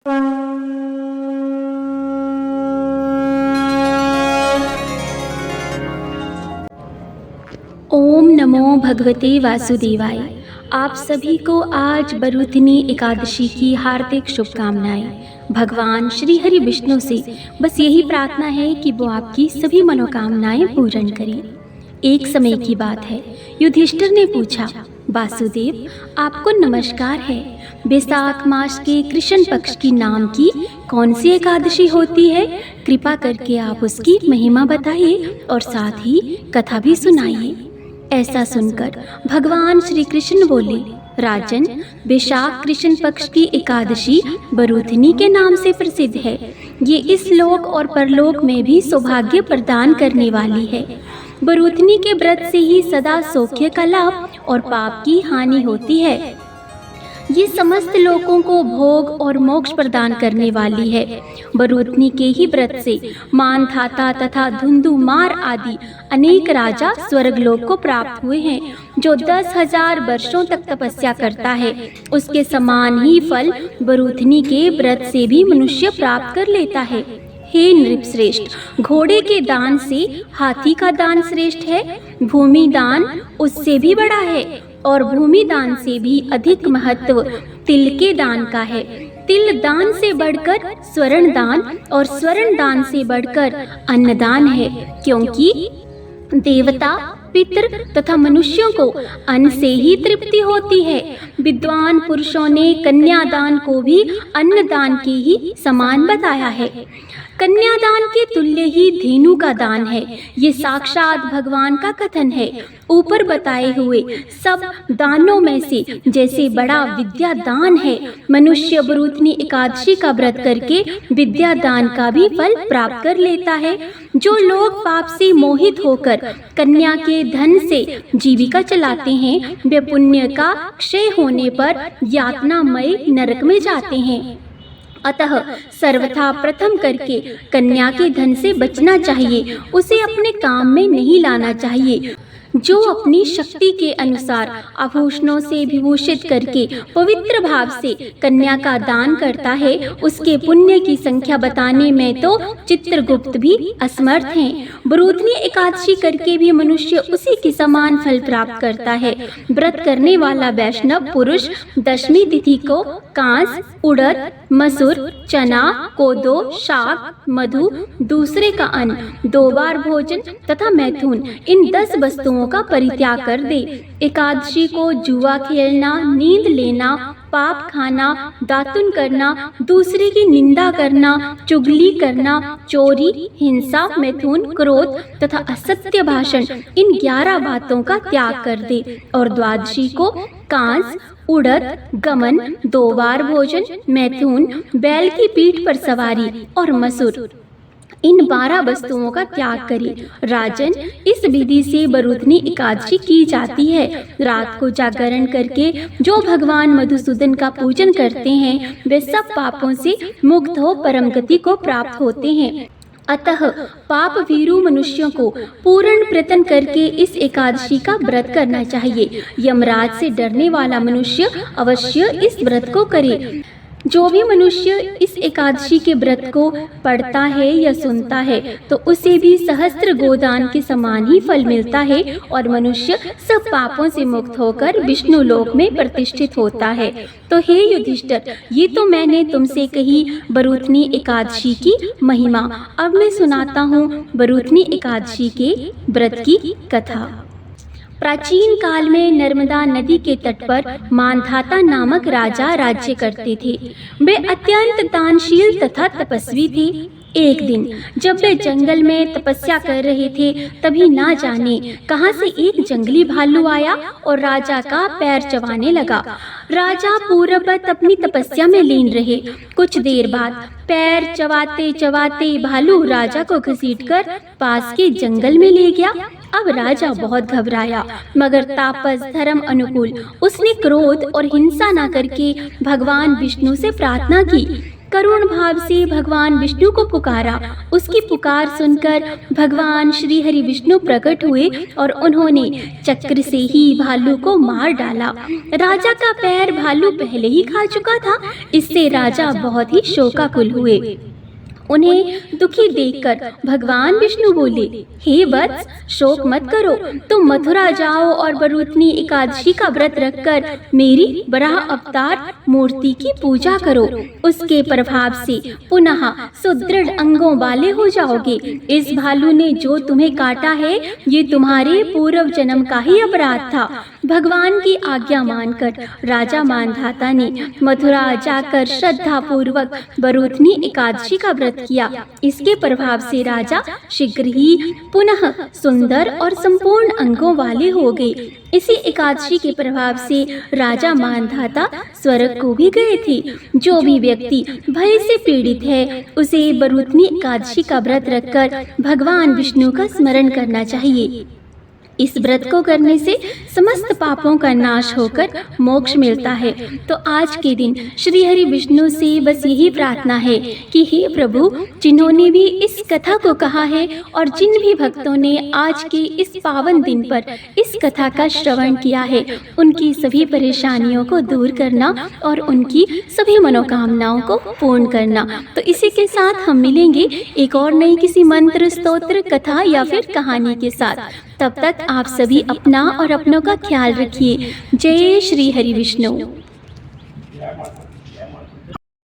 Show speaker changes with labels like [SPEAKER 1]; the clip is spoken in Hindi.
[SPEAKER 1] ओम नमो भगवते वासुदेवाय। आप सभी को आज बरूथनी एकादशी की हार्दिक शुभकामनाएं। भगवान श्री हरि विष्णु से बस यही प्रार्थना है कि वो आपकी सभी मनोकामनाएं पूर्ण करें। एक समय की बात है, युधिष्ठिर ने पूछा, वासुदेव आपको नमस्कार है, बैसाख मास के कृष्ण पक्ष की नाम की कौन सी एकादशी होती है? कृपा करके आप उसकी महिमा बताइए और साथ ही कथा भी सुनाइए। ऐसा सुनकर भगवान श्री कृष्ण बोले, राजन, बैसाख कृष्ण पक्ष की एकादशी बरूथनी के नाम से प्रसिद्ध है। ये इस लोक और परलोक में भी सौभाग्य प्रदान करने वाली है। बरूथनी के व्रत से ही सदा सौख्य का लाभ और पाप की हानि होती है। ये समस्त लोगों को भोग और मोक्ष प्रदान करने वाली है। बरूथनी के ही व्रत से मानधाता तथा धुंधुमार आदि अनेक राजा स्वर्गलोक को प्राप्त हुए हैं। जो 10,000 वर्षों तक तपस्या करता है, उसके समान ही फल बरूथनी के व्रत से भी मनुष्य प्राप्त कर लेता है। हे नृपश्रेष्ठ, घोड़े के दान से हाथी का दान श्रेष्ठ है। भूमि दान उससे भी बड़ा है और भूमि दान से भी अधिक महत्व तिल के दान का है। तिल दान से बढ़कर स्वर्ण दान और स्वर्ण दान से बढ़कर अन्नदान है, क्योंकि देवता, पितृ तथा मनुष्यों को अन्न से ही तृप्ति होती है। विद्वान पुरुषों ने कन्यादान को भी अन्नदान के ही समान बताया है। कन्यादान के तुल्य ही धेनु का दान है। ये साक्षात भगवान का कथन है। ऊपर बताए हुए सब दानों में से जैसे बड़ा विद्या दान है, मनुष्य बरूथनी एकादशी का व्रत करके विद्या दान का भी फल प्राप्त कर लेता है। जो लोग पाप से मोहित होकर कन्या के धन से जीविका चलाते हैं, वे पुण्य का क्षय होने पर यातनामय नरक में जाते हैं। अतः सर्वथा प्रथम करके कन्या के धन से बचना चाहिए, उसे अपने काम में नहीं लाना चाहिए। जो अपनी शक्ति के अनुसार आभूषणों से विभूषित करके पवित्र भाव से कन्या का दान करता है, उसके पुण्य की संख्या बताने में तो चित्रगुप्त भी असमर्थ हैं। बरूथनी एकादशी करके भी मनुष्य उसी के समान फल प्राप्त करता है। व्रत करने वाला वैष्णव पुरुष दशमी तिथि को कांस, उड़द, मसूर, चना, कोदो, शाक, मधु, दूसरे का अन्न, 2 बार भोजन तथा मैथुन, इन 10 वस्तुओं का परित्याग कर दे। एकादशी को जुआ खेलना, नींद लेना, पाप खाना, दातुन करना, दूसरे की निंदा करना, चुगली करना, चोरी, हिंसा, मैथुन, क्रोध तथा असत्य भाषण, इन 11 बातों का त्याग कर दे। और द्वादशी को कांस, उड़द, गमन, 2 बार भोजन, मैथुन, बैल की पीठ पर सवारी और मसूर, इन 12 वस्तुओं का त्याग करें। राजन, इस विधि से बरूथनी एकादशी की जाती है। रात को जागरण करके जो भगवान मधुसूदन का पूजन करते हैं, वे सब पापों से मुक्त हो परम गति को प्राप्त होते हैं। अतः पाप भीरु मनुष्यों को पूर्ण प्रयत्न करके इस एकादशी का व्रत करना चाहिए। यमराज से डरने वाला मनुष्य अवश्य इस व्रत को करे। जो भी मनुष्य इस एकादशी के व्रत को पढ़ता है या सुनता है, तो उसे भी सहस्त्र गोदान के समान ही फल मिलता है और मनुष्य सब पापों से मुक्त होकर विष्णु लोक में प्रतिष्ठित होता है। तो हे युधिष्ठिर, ये तो मैंने तुमसे कही बरूथनी एकादशी की महिमा। अब मैं सुनाता हूँ बरूथनी एकादशी के व्रत की कथा। प्राचीन काल में नर्मदा नदी के तट पर मानधाता नामक राजा राज्य करते थे। वे अत्यंत दानशील तथा तपस्वी थे। एक दिन जब वे जंगल में तपस्या कर रहे थे, तभी ना जाने कहां से एक जंगली भालू आया और राजा का पैर चबाने लगा। राजा पूर्ववत अपनी तपस्या में लीन रहे। कुछ देर बाद पैर चबाते चबाते भालू राजा को घसीटकर पास के जंगल में ले गया। अब राजा बहुत घबराया, मगर तापस धर्म अनुकूल उसने क्रोध और हिंसा न करके भगवान विष्णु से प्रार्थना की, करुण भाव से भगवान विष्णु को पुकारा। उसकी पुकार सुनकर भगवान श्री हरि विष्णु प्रकट हुए और उन्होंने चक्र से ही भालू को मार डाला। राजा का पैर भालू पहले ही खा चुका था, इससे राजा बहुत ही शोकाकुल हुए। उन्हें दुखी देखकर भगवान विष्णु बोले, हे वत्स, शोक मत करो, तुम मथुरा जाओ और बरूथनी एकादशी का व्रत रखकर मेरी वराह अवतार मूर्ति की पूजा करो। उसके प्रभाव से पुनः सुदृढ़ अंगों वाले हो जाओगे। इस भालू ने जो तुम्हें काटा है, ये तुम्हारे पूर्व जन्म का ही अपराध था। भगवान की आज्ञा मानकर राजा मानधाता ने मथुरा जाकर श्रद्धा पूर्वक बरूथनी एकादशी का व्रत किया। इसके प्रभाव से राजा शीघ्र ही पुनः सुंदर और संपूर्ण अंगों वाले हो गए। इसी एकादशी के प्रभाव से राजा मानधाता स्वर्ग को भी गए थे। जो भी व्यक्ति भय से पीड़ित है, उसे बरूथनी एकादशी का व्रत रखकर भगवान विष्णु का स्मरण करना चाहिए। इस व्रत को करने से समस्त पापों का नाश होकर मोक्ष मिलता है। तो आज के दिन श्री हरि विष्णु से बस यही प्रार्थना है कि हे प्रभु, जिन्होंने भी इस कथा को कहा है और जिन भी भक्तों ने आज के इस पावन दिन पर इस कथा का श्रवण किया है, उनकी सभी परेशानियों को दूर करना और उनकी सभी मनोकामनाओं को पूर्ण करना। तो इसी के साथ हम मिलेंगे एक और नई किसी मंत्र, स्तोत्र, कथा या फिर कहानी के साथ। तब तक आप सभी अपना और अपनों का ख्याल रखिए। जय श्री हरि विष्णु।